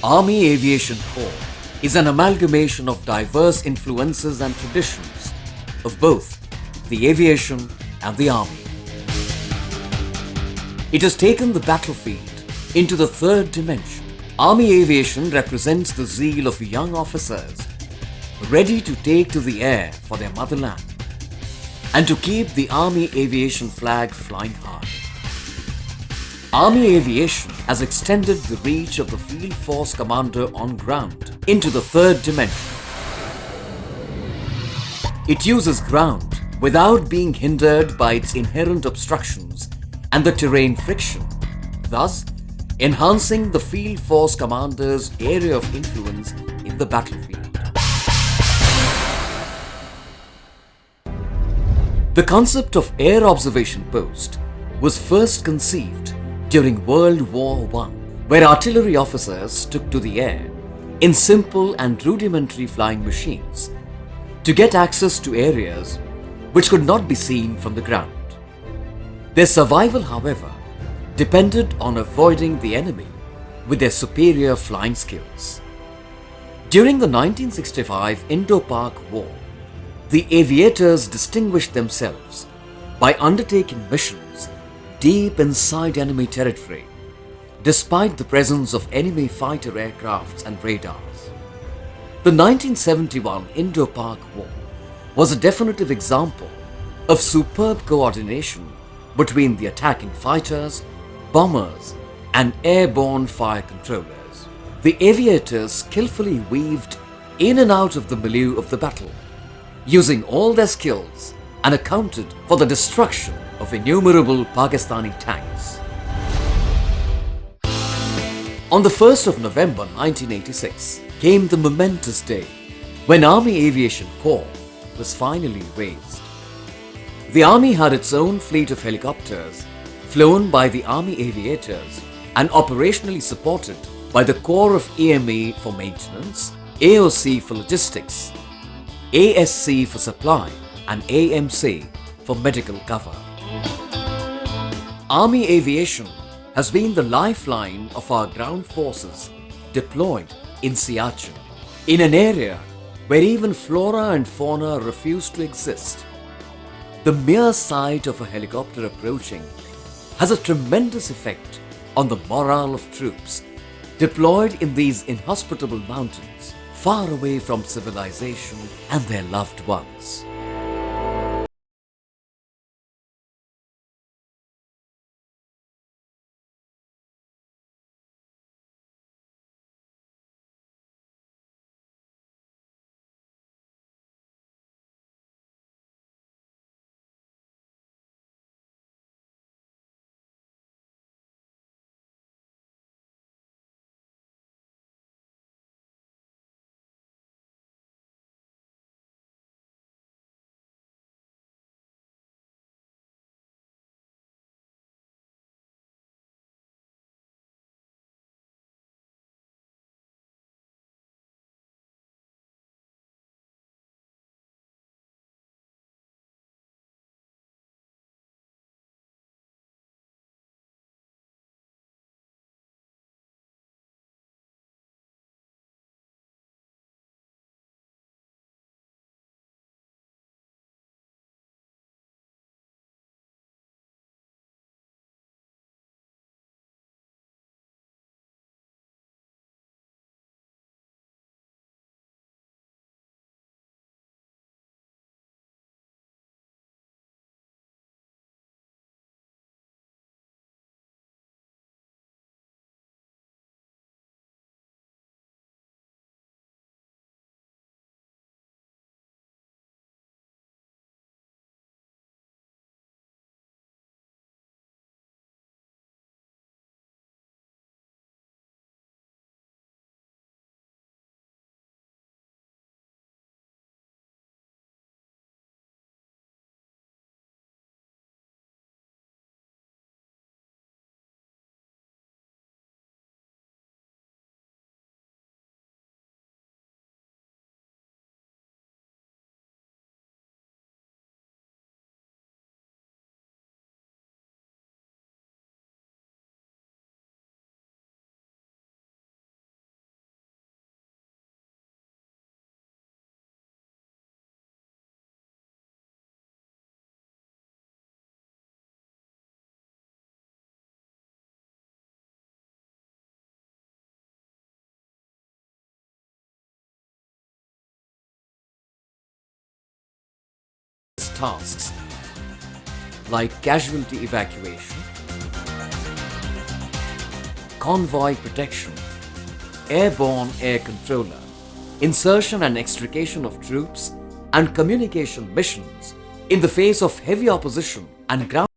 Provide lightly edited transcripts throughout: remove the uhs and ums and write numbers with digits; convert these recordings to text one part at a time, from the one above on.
Army Aviation Corps is an amalgamation of diverse influences and traditions of both the aviation and the army. It has taken the battlefield into the third dimension. Army aviation represents the zeal of young officers ready to take to the air for their motherland and to keep the Army aviation flag flying high. Army aviation has extended the reach of the field force commander on ground into the third dimension. It uses ground without being hindered by its inherent obstructions and the terrain friction, thus enhancing the field force commander's area of influence in the battlefield. The concept of air observation post was first conceived during World War I, where artillery officers took to the air in simple and rudimentary flying machines to get access to areas which could not be seen from the ground. Their survival, however, depended on avoiding the enemy with their superior flying skills. During the 1965 Indo-Pak War, the aviators distinguished themselves by undertaking missions deep inside enemy territory, despite the presence of enemy fighter aircrafts and radars. The 1971 Indo-Pak War was a definitive example of superb coordination between the attacking fighters, bombers, and airborne fire controllers. The aviators skillfully weaved in and out of the milieu of the battle, using all their skills, and accounted for the destruction of innumerable Pakistani tanks. On the 1st of November 1986 came the momentous day when Army Aviation Corps was finally raised. The Army had its own fleet of helicopters flown by the Army Aviators and operationally supported by the Corps of AME for maintenance, AOC for logistics, ASC for supply, and AMC for medical cover. Army aviation has been the lifeline of our ground forces deployed in Siachen, in an area where even flora and fauna refuse to exist. The mere sight of a helicopter approaching has a tremendous effect on the morale of troops deployed in these inhospitable mountains, far away from civilization and their loved ones. tasks like casualty evacuation, convoy protection, airborne air controller, insertion and extrication of troops, and communication missions in the face of heavy opposition and ground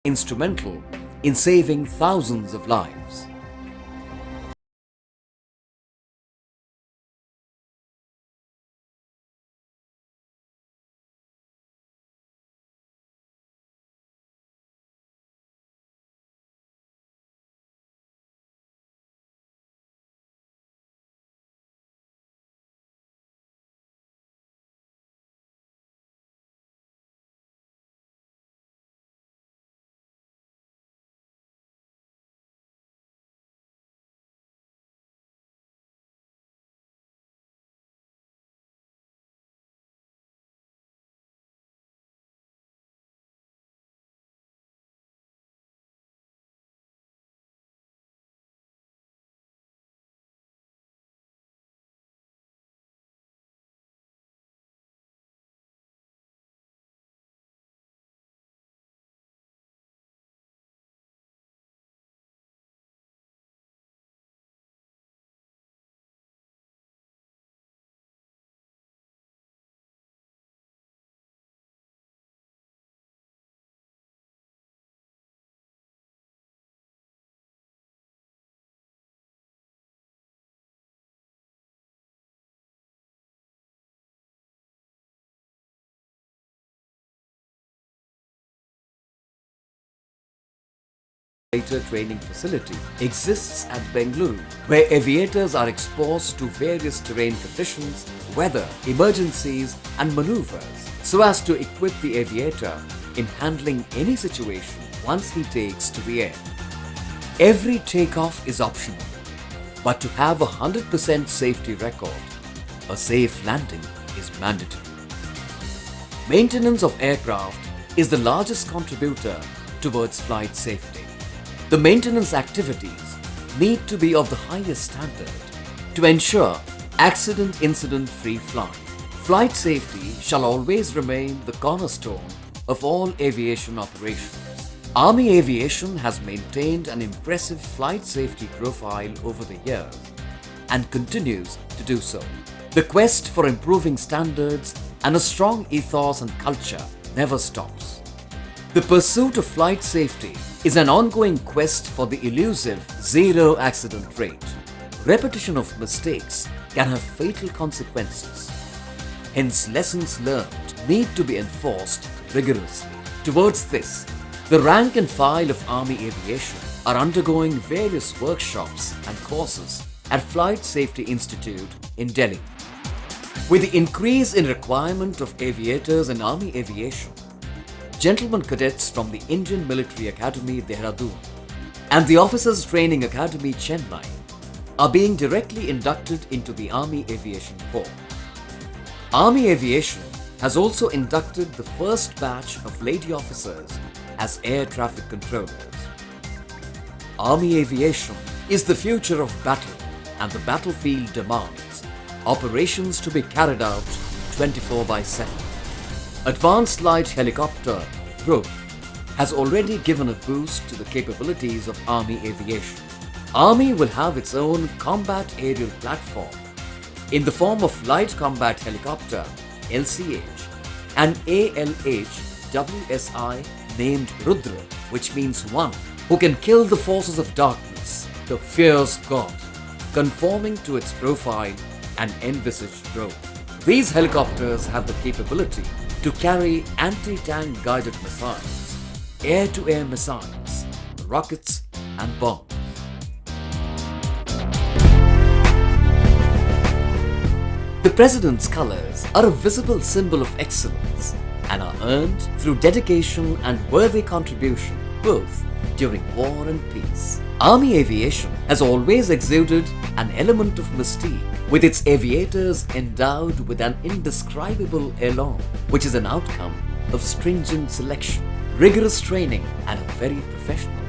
instrumental in saving thousands of lives. Training facility exists at Bengaluru, where aviators are exposed to various terrain conditions, weather, emergencies, and maneuvers, so as to equip the aviator in handling any situation once he takes to the air. Every takeoff is optional, but to have a 100% safety record, a safe landing is mandatory. Maintenance of aircraft is the largest contributor towards flight safety. The maintenance activities need to be of the highest standard to ensure accident-incident-free flight. Flight safety shall always remain the cornerstone of all aviation operations. Army Aviation has maintained an impressive flight safety profile over the years and continues to do so. The quest for improving standards and a strong ethos and culture never stops. The pursuit of flight safety is an ongoing quest for the elusive zero accident rate. Repetition of mistakes can have fatal consequences. Hence, lessons learned need to be enforced rigorously. Towards this, the rank and file of Army Aviation are undergoing various workshops and courses at Flight Safety Institute in Delhi. With the increase in requirement of aviators in Army Aviation, gentlemen cadets from the Indian Military Academy, Dehradun, and the Officers Training Academy, Chennai, are being directly inducted into the Army Aviation Corps. Army Aviation has also inducted the first batch of lady officers as air traffic controllers. Army Aviation is the future of battle, and the battlefield demands operations to be carried out 24/7. Advanced Light Helicopter growth has already given a boost to the capabilities of Army Aviation. Army will have its own combat aerial platform in the form of Light Combat Helicopter LCH and ALH WSI named Rudra, which means one who can kill the forces of darkness, the fierce god, conforming to its profile an envisaged role. These helicopters have the capability to carry anti-tank guided missiles, air-to-air missiles, rockets and bombs. The President's colors are a visible symbol of excellence and are earned through dedication and worthy contribution both during war and peace. Army aviation has always exuded an element of mystique, with its aviators endowed with an indescribable elan, which is an outcome of stringent selection, rigorous training and a very professional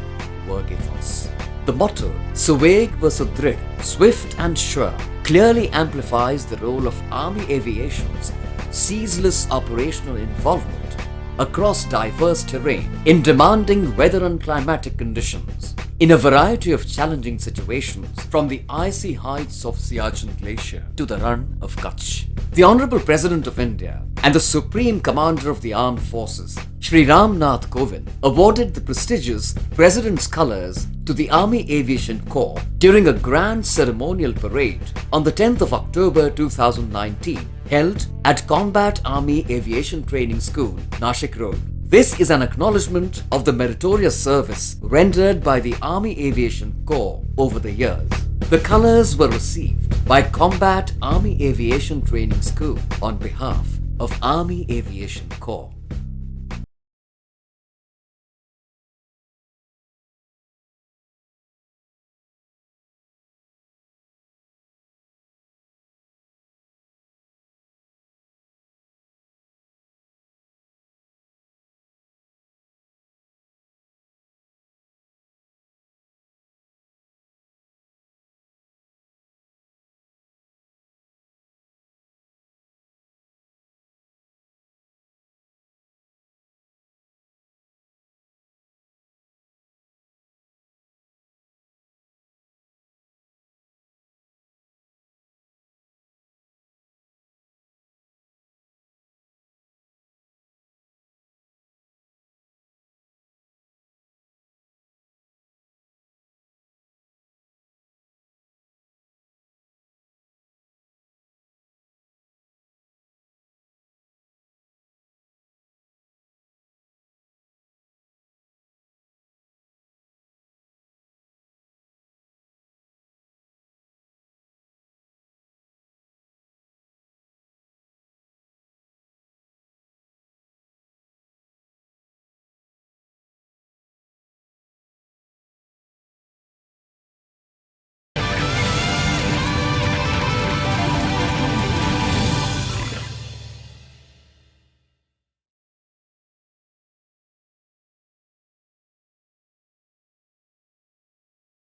work ethos. The motto, Suveg Va Sudrid, swift and sure, clearly amplifies the role of Army aviation's ceaseless operational involvement across diverse terrain in demanding weather and climatic conditions in a variety of challenging situations, from the icy heights of Siachen Glacier to the run of Kutch. The Honorable President of India and the Supreme Commander of the Armed Forces, Shri Ram Nath Kovind, awarded the prestigious President's Colours to the Army Aviation Corps during a grand ceremonial parade on the 10th of October 2019, held at Combat Army Aviation Training School, Nashik Road. This is an acknowledgement of the meritorious service rendered by the Army Aviation Corps over the years. The colours were received by Combat Army Aviation Training School on behalf of Army Aviation Corps.